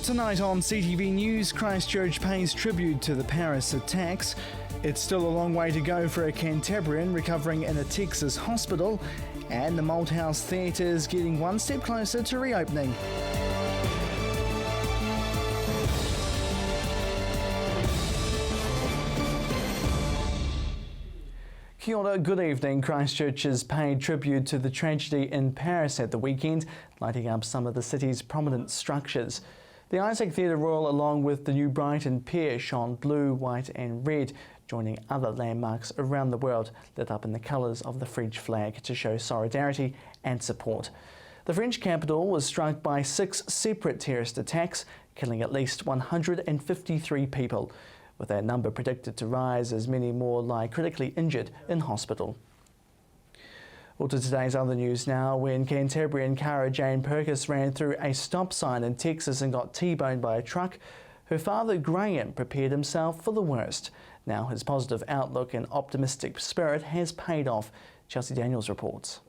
Tonight on CTV News, Christchurch pays tribute to the Paris attacks. It's still a long way to go for a Canterburyan recovering in a Texas hospital, and the Malthouse Theatre is getting one step closer to reopening. Kia ora, good evening. Christchurch has paid tribute to the tragedy in Paris at the weekend, lighting up some of the city's prominent structures. The Isaac Theatre Royal, along with the New Brighton Pier, shone blue, white and red, joining other landmarks around the world lit up in the colours of the French flag to show solidarity and support. The French capital was struck by 6 separate terrorist attacks, killing at least 153 people, with that number predicted to rise as many more lie critically injured in hospital. Well, to today's other news now, when Canterbury Cara Jane Purkis ran through a stop sign in Texas and got T-boned by a truck, her father Graham prepared himself for the worst. Now his positive outlook and optimistic spirit has paid off. Chelsea Daniels reports.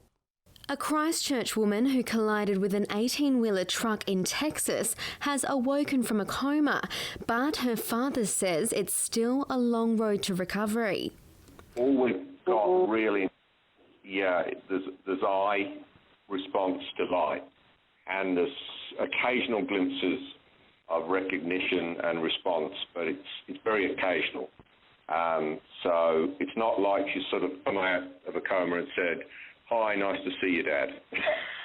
A Christchurch woman who collided with an 18-wheeler truck in Texas has awoken from a coma, but her father says it's still a long road to recovery. All we've got really, there's eye response to light, and there's occasional glimpses of recognition and response, but it's very occasional. So it's not like she sort of come out of a coma and said, "Hi, nice to see you, Dad."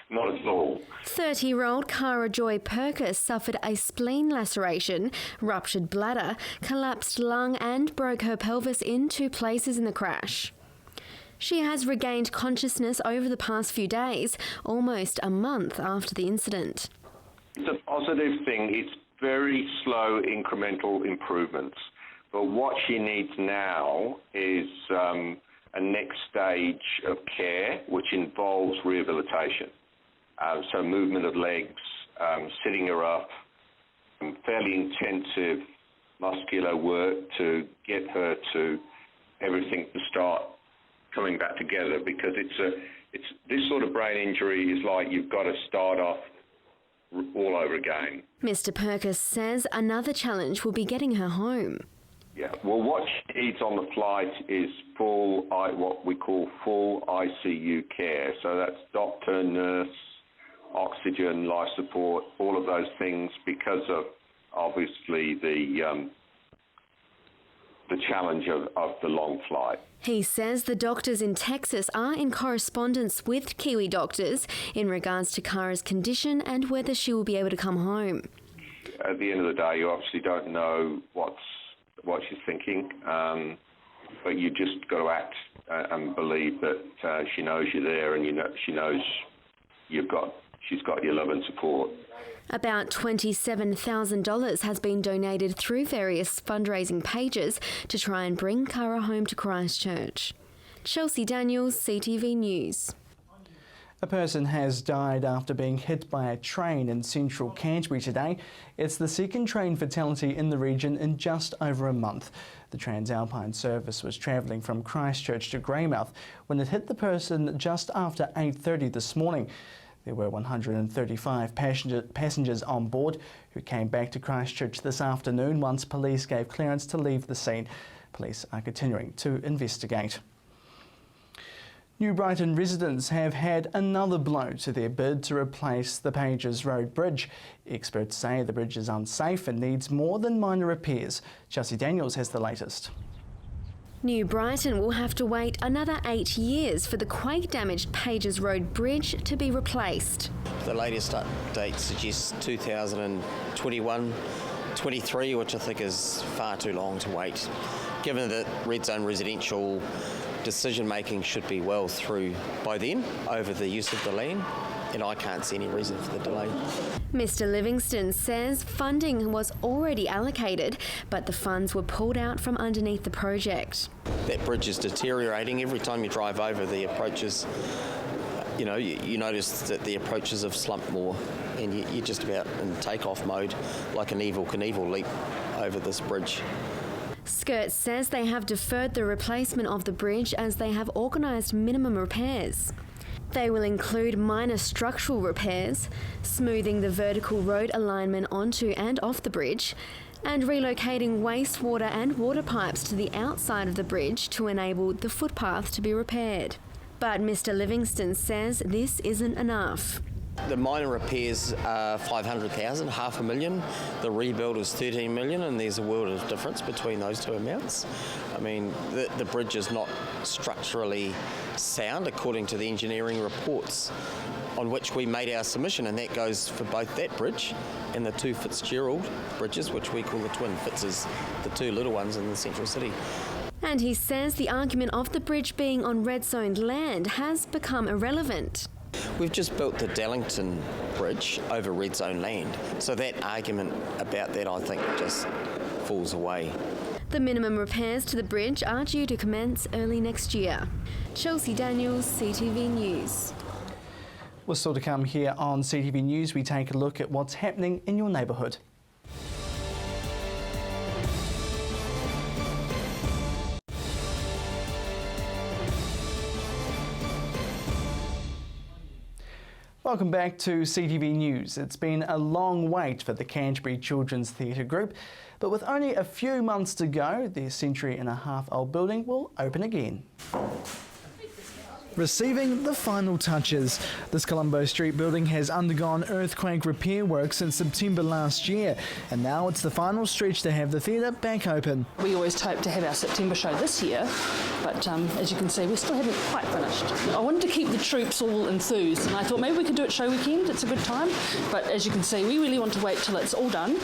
Not at all. 30-year-old Cara Joy Purkis suffered a spleen laceration, ruptured bladder, collapsed lung and broke her pelvis in 2 places in the crash. She has regained consciousness over the past few days, almost a month after the incident. It's a positive thing. It's very slow incremental improvements. But what she needs now is a next stage of care, which involves rehabilitation. So movement of legs, sitting her up, fairly intensive muscular work to get her to everything to start coming back together, because it's this sort of brain injury is like you've got to start off all over again. Mr. Purkis says another challenge will be getting her home. Yeah, well, what she needs on the flight is what we call full ICU care. So that's doctor, nurse, oxygen, life support, all of those things, because of obviously the challenge of the long flight. He says the doctors in Texas are in correspondence with Kiwi doctors in regards to Cara's condition and whether she will be able to come home. At the end of the day, you obviously don't know what she's thinking, but you just got to act and believe that she knows you're there, and she knows she's got your love and support. About $27,000 has been donated through various fundraising pages to try and bring Cara home to Christchurch. Chelsea Daniels, CTV News. A person has died after being hit by a train in central Canterbury today. It's the second train fatality in the region in just over a month. The Transalpine service was travelling from Christchurch to Greymouth when it hit the person just after 8:30 this morning. There were 135 passengers on board who came back to Christchurch this afternoon once police gave clearance to leave the scene. Police are continuing to investigate. New Brighton residents have had another blow to their bid to replace the Pages Road Bridge. Experts say the bridge is unsafe and needs more than minor repairs. Chelsea Daniels has the latest. New Brighton will have to wait another 8 years for the quake-damaged Pages Road Bridge to be replaced. The latest update suggests 2021-23, which I think is far too long to wait. Given that red zone residential decision-making should be well through by then over the use of the land, and I can't see any reason for the delay. Mr. Livingston says funding was already allocated, but the funds were pulled out from underneath the project. That bridge is deteriorating. Every time you drive over the approaches, you notice that the approaches have slumped more, and you're just about in takeoff mode, like an Evel Knievel leap over this bridge. Skirts says they have deferred the replacement of the bridge as they have organised minimum repairs. They will include minor structural repairs, smoothing the vertical road alignment onto and off the bridge, and relocating wastewater and water pipes to the outside of the bridge to enable the footpath to be repaired. But Mr Livingston says this isn't enough. The minor repairs are 500,000, $500,000. The rebuild is 13 million, and there's a world of difference between those two amounts. I mean, the bridge is not structurally sound according to the engineering reports on which we made our submission, and that goes for both that bridge and the two Fitzgerald bridges, which we call the twin Fitzes, the two little ones in the central city. And he says the argument of the bridge being on red-zoned land has become irrelevant. We've just built the Dallington Bridge over red zone land, so that argument about that, I think, just falls away. The minimum repairs to the bridge are due to commence early next year. Chelsea Daniels, CTV News. Well, still to come here on CTV News, we take a look at what's happening in your neighbourhood. Welcome back to CTV News. It's been a long wait for the Canterbury Children's Theatre Group, but with only a few months to go, their century-and-a-half-old building will open again. Receiving the final touches. This Colombo Street building has undergone earthquake repair work since September last year, and now it's the final stretch to have the theatre back open. We always hoped to have our September show this year, but as you can see, we still haven't quite finished. I wanted to keep the troops all enthused, and I thought maybe we could do it show weekend, it's a good time, but as you can see, we really want to wait till it's all done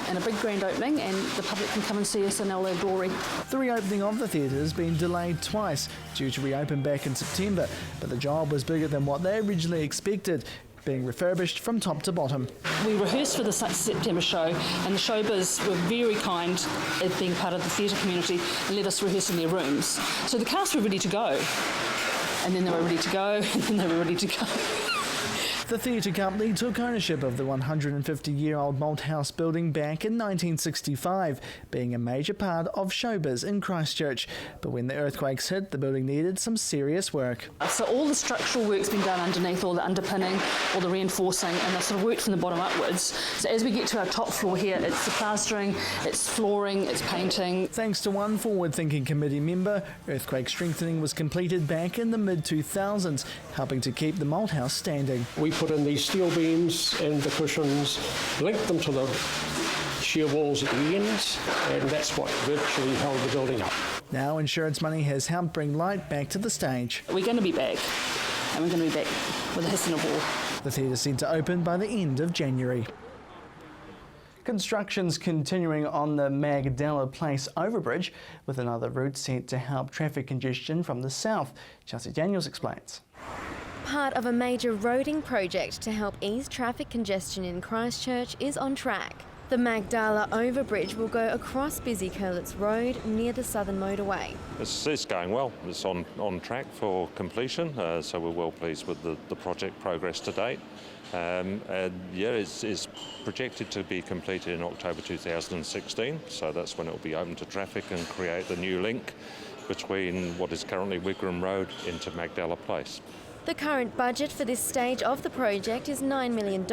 and a big grand opening, and the public can come and see us in all their glory. The reopening of the theatre has been delayed twice, due to reopen back in September, but the job was bigger than what they originally expected, being refurbished from top to bottom. We rehearsed for the September show, and the showbiz were very kind at being part of the theatre community and let us rehearse in their rooms. So the cast were ready to go, and then they were ready to go, and then they were ready to go. The theatre company took ownership of the 150-year-old Malthouse building back in 1965, being a major part of showbiz in Christchurch. But when the earthquakes hit, the building needed some serious work. So all the structural work's been done underneath, all the underpinning, all the reinforcing, and they've sort of worked from the bottom upwards. So as we get to our top floor here, it's the plastering, it's flooring, it's painting. Thanks to one forward-thinking committee member, earthquake strengthening was completed back in the mid-2000s, helping to keep the Malthouse standing. We put in these steel beams and the cushions, linked them to the shear walls at the ends, and that's what virtually held the building up. Now insurance money has helped bring light back to the stage. We're going to be back, and we're going to be back with a hiss and a war. The theatre set to open by the end of January. Construction's continuing on the Magdala Place overbridge, with another route set to help traffic congestion from the south. Chelsea Daniels explains. Part of a major roading project to help ease traffic congestion in Christchurch is on track. The Magdala overbridge will go across busy Curlitz Road near the Southern Motorway. It's going well. It's on track for completion, so we're well pleased with the project progress to date. It's projected to be completed in October 2016, so that's when it will be open to traffic and create the new link between what is currently Wigram Road into Magdala Place. The current budget for this stage of the project is $9 million,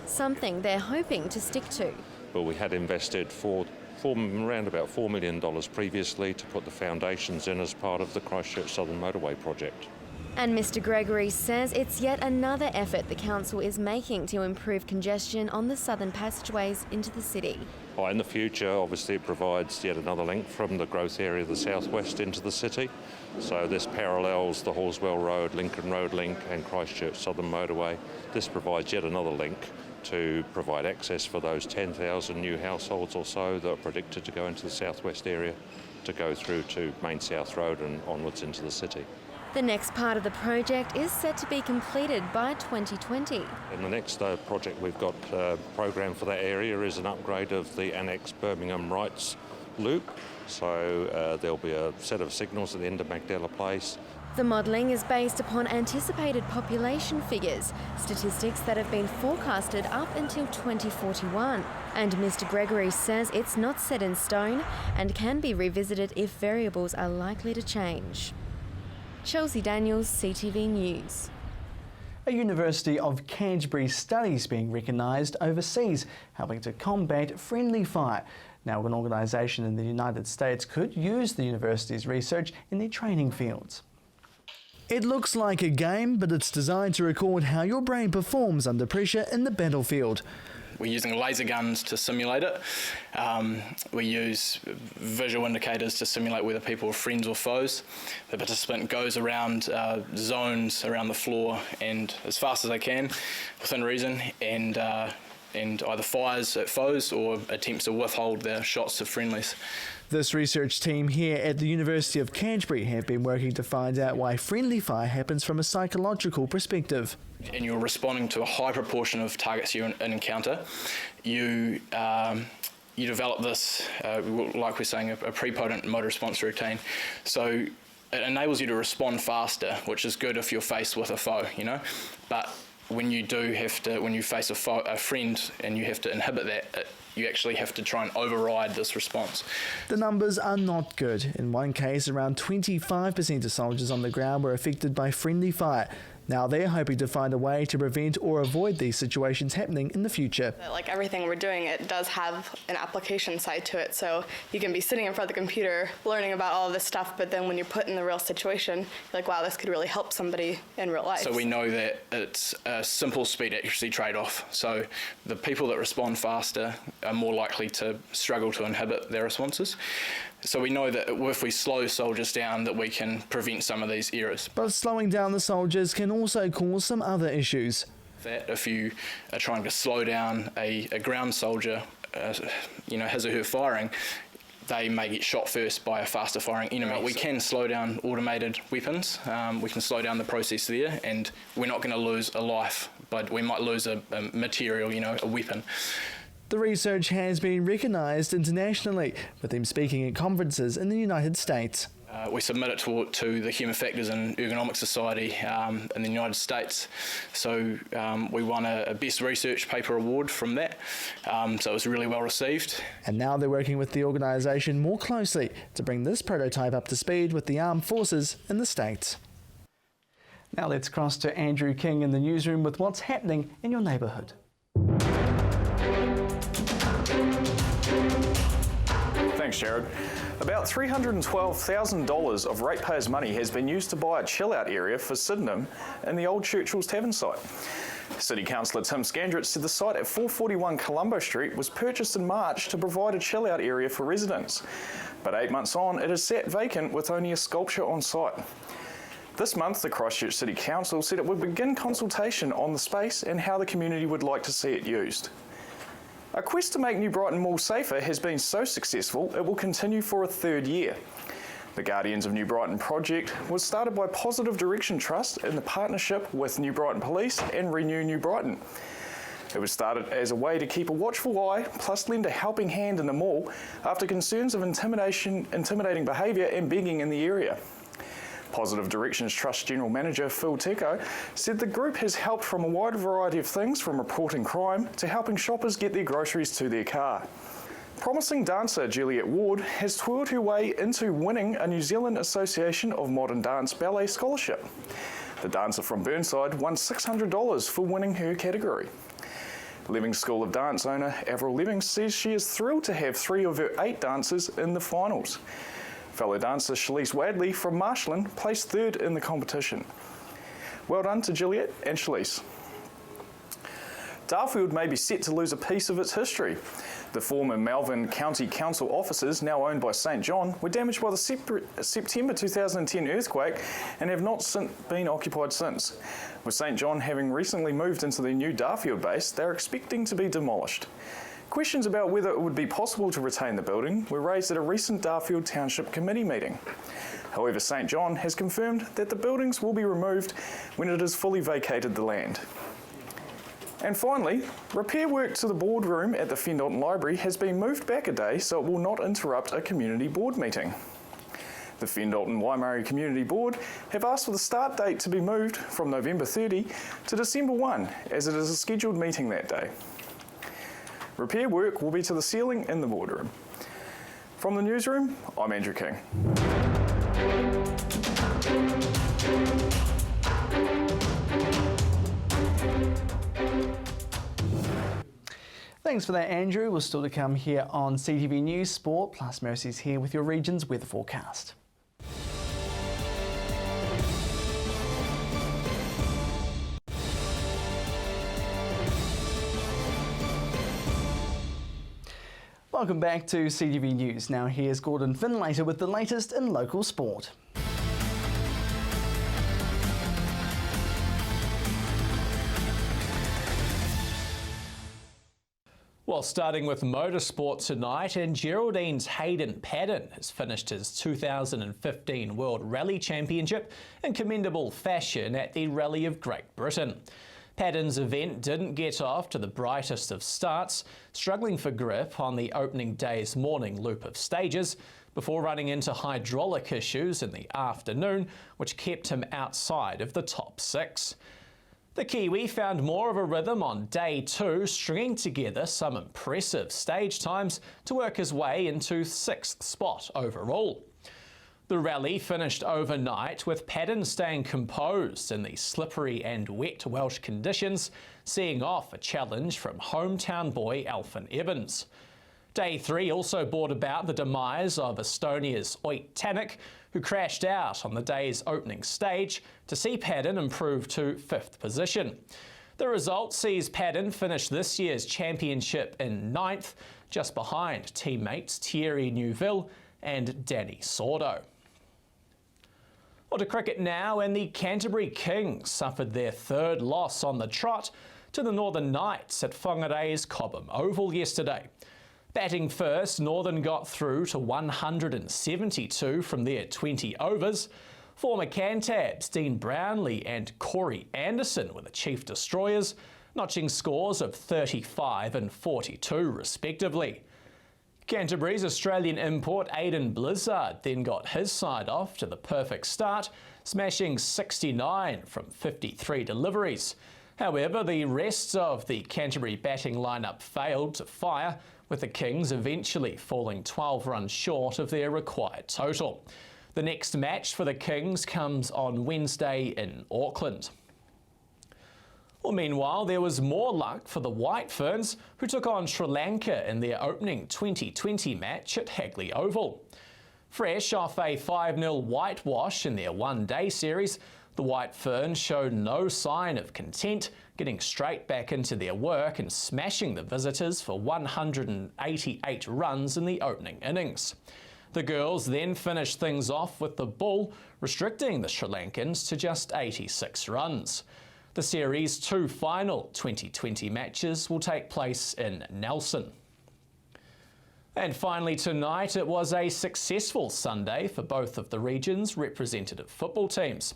something they're hoping to stick to. But we had invested around about $4 million previously to put the foundations in as part of the Christchurch Southern Motorway project. And Mr Gregory says it's yet another effort the council is making to improve congestion on the southern passageways into the city. In the future, obviously, it provides yet another link from the growth area of the southwest into the city. So this parallels the Horswell Road, Lincoln Road link and Christchurch Southern Motorway. This provides yet another link to provide access for those 10,000 new households or so that are predicted to go into the southwest area to go through to Main South Road and onwards into the city. The next part of the project is set to be completed by 2020. And the next project we've got programmed for that area is an upgrade of the Annex Birmingham Rights loop. So there'll be a set of signals at the end of Magdala Place. The modelling is based upon anticipated population figures, statistics that have been forecasted up until 2041. And Mr Gregory says it's not set in stone and can be revisited if variables are likely to change. Chelsea Daniels, CTV News. A University of Canterbury study's being recognised overseas, helping to combat friendly fire. Now, an organisation in the United States could use the university's research in their training fields. It looks like a game, but it's designed to record how your brain performs under pressure in the battlefield. We're using laser guns to simulate it. We use visual indicators to simulate whether people are friends or foes. The participant goes around zones around the floor and as fast as they can, within reason, and either fires at foes or attempts to withhold their shots to friendlies. This research team here at the University of Canterbury have been working to find out why friendly fire happens from a psychological perspective. And you're responding to a high proportion of targets you encounter. You develop this, like we're saying, a prepotent motor response routine. So it enables you to respond faster, which is good if you're faced with a foe, you know. But when you face a friend and you have to inhibit that, you actually have to try and override this response. The numbers are not good. In one case, around 25% of soldiers on the ground were affected by friendly fire. Now they're hoping to find a way to prevent or avoid these situations happening in the future. Like everything we're doing, it does have an application side to it. So you can be sitting in front of the computer learning about all of this stuff, but then when you're put in the real situation, you're like, wow, this could really help somebody in real life. So we know that it's a simple speed accuracy trade-off. So the people that respond faster are more likely to struggle to inhibit their responses. So we know that if we slow soldiers down, that we can prevent some of these errors. But slowing down the soldiers can also cause some other issues. That if you are trying to slow down a ground soldier, his or her firing, they may get shot first by a faster firing enemy. We can slow down automated weapons. We can slow down the process there, and we're not going to lose a life, but we might lose a material, a weapon. The research has been recognised internationally, with them speaking at conferences in the United States. We submit it to the Human Factors and Ergonomics Society in the United States. So we won a Best Research Paper award from that. So it was really well received. And now they're working with the organisation more closely to bring this prototype up to speed with the armed forces in the States. Now let's cross to Andrew King in the newsroom with what's happening in your neighbourhood. Thanks, Jared. About $312,000 of ratepayers' money has been used to buy a chill-out area for Sydenham in the old Churchill's Tavern site. City Councillor Tim Scandrett said the site at 441 Colombo Street was purchased in March to provide a chill-out area for residents. But 8 months on, it is sat vacant with only a sculpture on site. This month, the Christchurch City Council said it would begin consultation on the space and how the community would like to see it used. A quest to make New Brighton Mall safer has been so successful it will continue for a third year. The Guardians of New Brighton project was started by Positive Direction Trust in the partnership with New Brighton Police and Renew New Brighton. It was started as a way to keep a watchful eye plus lend a helping hand in the mall after concerns of intimidating behaviour and begging in the area. Positive Directions Trust General Manager Phil Teko said the group has helped from a wide variety of things, from reporting crime to helping shoppers get their groceries to their car. Promising dancer Juliet Ward has twirled her way into winning a New Zealand Association of Modern Dance Ballet Scholarship. The dancer from Burnside won $600 for winning her category. Levings School of Dance owner Avril Levings says she is thrilled to have 3 of her 8 dancers in the finals. Fellow dancer Shalise Wadley from Marshland placed 3rd in the competition. Well done to Juliet and Shalise. Darfield may be set to lose a piece of its history. The former Malvern County Council offices, now owned by St John, were damaged by the September 2010 earthquake and have not been occupied since. With St John having recently moved into the new Darfield base, they are expecting to be demolished. Questions about whether it would be possible to retain the building were raised at a recent Darfield Township Committee meeting. However, St John has confirmed that the buildings will be removed when it has fully vacated the land. And finally, repair work to the boardroom at the Fendalton Library has been moved back a day so it will not interrupt a community board meeting. The Fendalton Waimarie Community Board have asked for the start date to be moved from November 30 to December 1, as it is a scheduled meeting that day. Repair work will be to the ceiling in the boardroom. From the newsroom, I'm Andrew King. Thanks for that, Andrew. We're still to come here on CTV News Sport, plus Mercy's here with your region's weather forecast. Welcome back to CTV News. Now here's Gordon Finlater with the latest in local sport. Well, starting with motorsport tonight, and Geraldine's Hayden Paddon has finished his 2015 World Rally Championship in commendable fashion at the Rally of Great Britain. Paddon's event didn't get off to the brightest of starts, struggling for grip on the opening day's morning loop of stages, before running into hydraulic issues in the afternoon, which kept him outside of the top 6. The Kiwi found more of a rhythm on day 2, stringing together some impressive stage times to work his way into 6th spot overall. The rally finished overnight with Paddon staying composed in the slippery and wet Welsh conditions, seeing off a challenge from hometown boy Alfyn Evans. Day 3 also brought about the demise of Estonia's Oit Tänak, who crashed out on the day's opening stage to see Paddon improve to 5th position. The result sees Paddon finish this year's championship in 9th, just behind teammates Thierry Neuville and Danny Sordo. On to cricket now, and the Canterbury Kings suffered their 3rd loss on the trot to the Northern Knights at Whangarei's Cobham Oval yesterday. Batting first, Northern got through to 172 from their 20 overs. Former Cantabs Dean Brownlee and Corey Anderson were the chief destroyers, notching scores of 35 and 42 respectively. Canterbury's Australian import Aidan Blizzard then got his side off to the perfect start, smashing 69 from 53 deliveries. However, the rest of the Canterbury batting lineup failed to fire, with the Kings eventually falling 12 runs short of their required total. The next match for the Kings comes on Wednesday in Auckland. Well, meanwhile, there was more luck for the White Ferns, who took on Sri Lanka in their opening 2020 match at Hagley Oval. Fresh off a 5-0 whitewash in their one-day series, the White Ferns showed no sign of content, getting straight back into their work and smashing the visitors for 188 runs in the opening innings. The girls then finished things off with the bull, restricting the Sri Lankans to just 86 runs. The series' 2 final 2020 matches will take place in Nelson. And finally tonight, it was a successful Sunday for both of the region's representative football teams.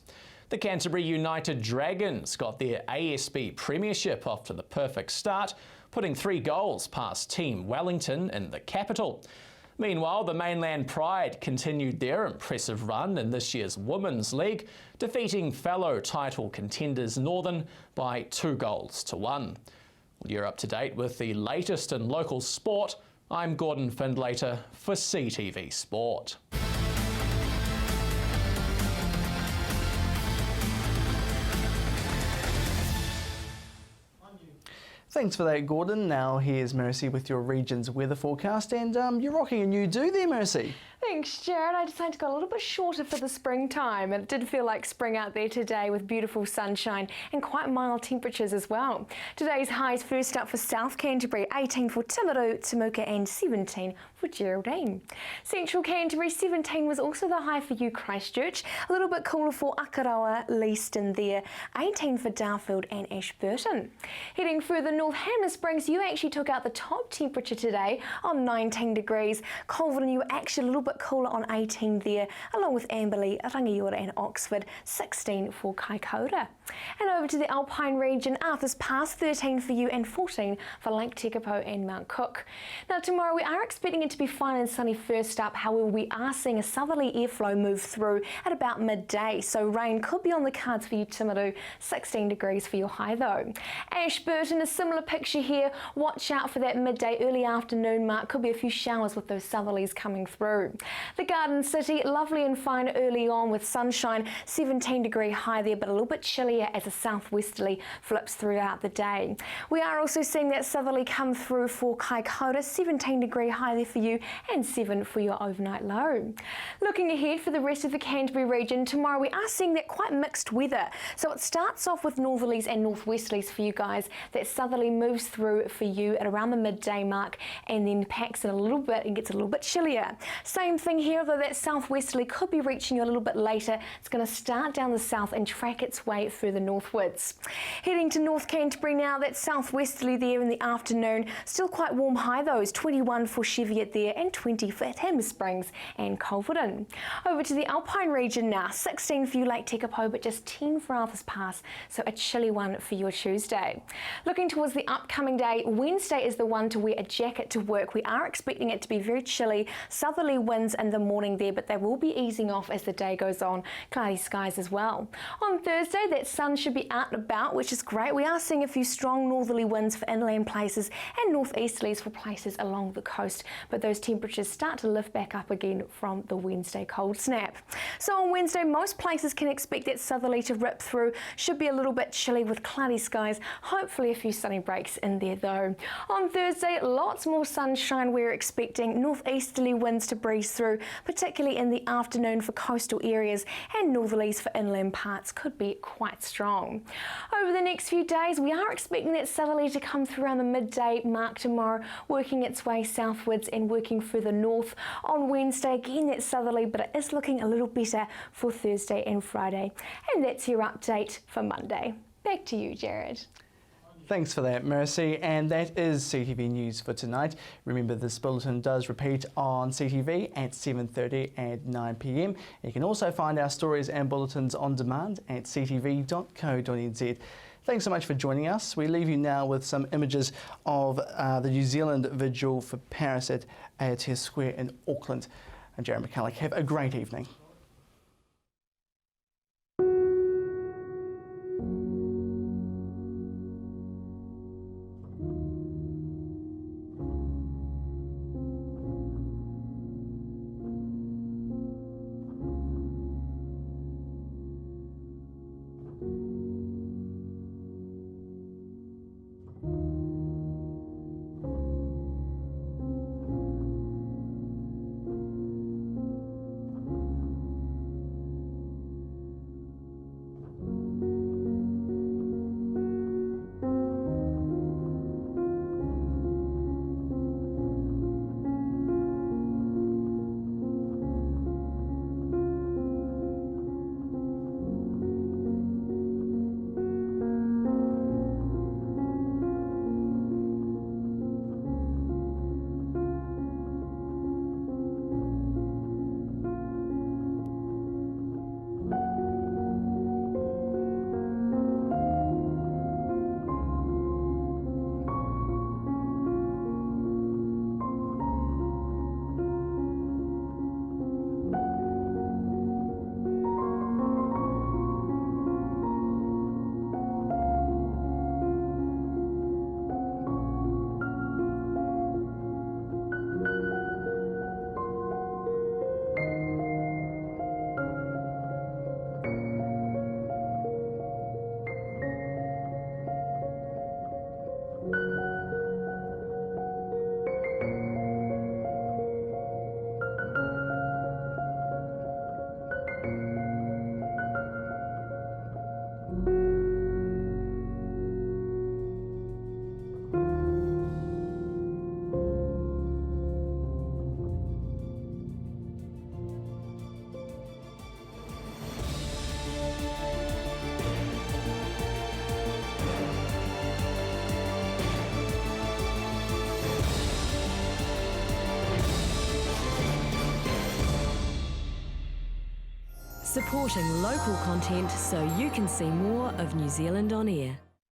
The Canterbury United Dragons got their ASB Premiership off to the perfect start, putting 3 goals past Team Wellington in the capital. Meanwhile, the Mainland Pride continued their impressive run in this year's Women's League, defeating fellow title contenders Northern by 2-1. Well, you're up to date with the latest in local sport. I'm Gordon Findlater for CTV Sport. Thanks for that, Gordon. Now here's Mercy with your region's weather forecast, and you're rocking a new do there, Mercy. Thanks, Jared. I decided to go a little bit shorter for the springtime, and it did feel like spring out there today with beautiful sunshine and quite mild temperatures as well. Today's highs first up for South Canterbury, 18 for Timaru, Temuka and 17 for Geraldine. Central Canterbury, 17 was also the high for you, Christchurch. A little bit cooler for Akaroa, Leaston there, 18 for Darfield and Ashburton. Heading further north, Hammer Springs, you actually took out the top temperature today on 19 degrees. Colvin, you were actually a little bit cooler on 18 there, along with Amberley, Rangiora and Oxford, 16 for Kaikoura. And over to the Alpine region, Arthur's Pass, 13 for you and 14 for Lake Tekapo and Mount Cook. Now tomorrow we are expecting it to be fine and sunny first up, however we are seeing a southerly airflow move through at about midday, so rain could be on the cards for you, Timaru, 16 degrees for your high though. Ashburton, a similar picture here, watch out for that midday, early afternoon mark, could be a few showers with those southerlies coming through. The Garden City, lovely and fine early on with sunshine, 17 degree high there, but a little bit chilly clear as a southwesterly flips throughout the day. We are also seeing that southerly come through for Kaikoura, 17-degree high there for you and 7 for your overnight low. Looking ahead for the rest of the Canterbury region, tomorrow we are seeing that quite mixed weather. So it starts off with northerlies and northwesterlies for you guys. That southerly moves through for you at around the midday mark and then packs in a little bit and gets a little bit chillier. Same thing here, though that southwesterly could be reaching you a little bit later. It's going to start down the south and track its way through the northwards. Heading to North Canterbury now, that southwesterly there in the afternoon. Still quite warm high though, 21 for Cheviot there and 20 for Thames Springs and Culverden. Over to the Alpine region now, 16 for you Lake Tekapo, but just 10 for Arthur's Pass, so a chilly one for your Tuesday. Looking towards the upcoming day, Wednesday is the one to wear a jacket to work. We are expecting it to be very chilly, southerly winds in the morning there, but they will be easing off as the day goes on. Cloudy skies as well. On Thursday, that sun should be out and about, which is great. We are seeing a few strong northerly winds for inland places and northeasterlies for places along the coast, but those temperatures start to lift back up again from the Wednesday cold snap. So on Wednesday, most places can expect that southerly to rip through. Should be a little bit chilly with cloudy skies, hopefully a few sunny breaks in there though. On Thursday, lots more sunshine we're expecting, northeasterly winds to breeze through, particularly in the afternoon for coastal areas, and northerlies for inland parts could be quite strong. Over the next few days, we are expecting that southerly to come through around the midday mark tomorrow, working its way southwards and working further north. On Wednesday, again that southerly, but it is looking a little better for Thursday and Friday. And that's your update for Monday. Back to you, Jared. Thanks for that, Mercy. And that is CTV News for tonight. Remember, this bulletin does repeat on CTV at 7:30 and 9 p.m. You can also find our stories and bulletins on demand at ctv.co.nz. Thanks so much for joining us. We leave you now with some images of the New Zealand Vigil for Paris at Aotea Square in Auckland. And Jared McCulloch, have a great evening. Supporting local content so you can see more of New Zealand on air.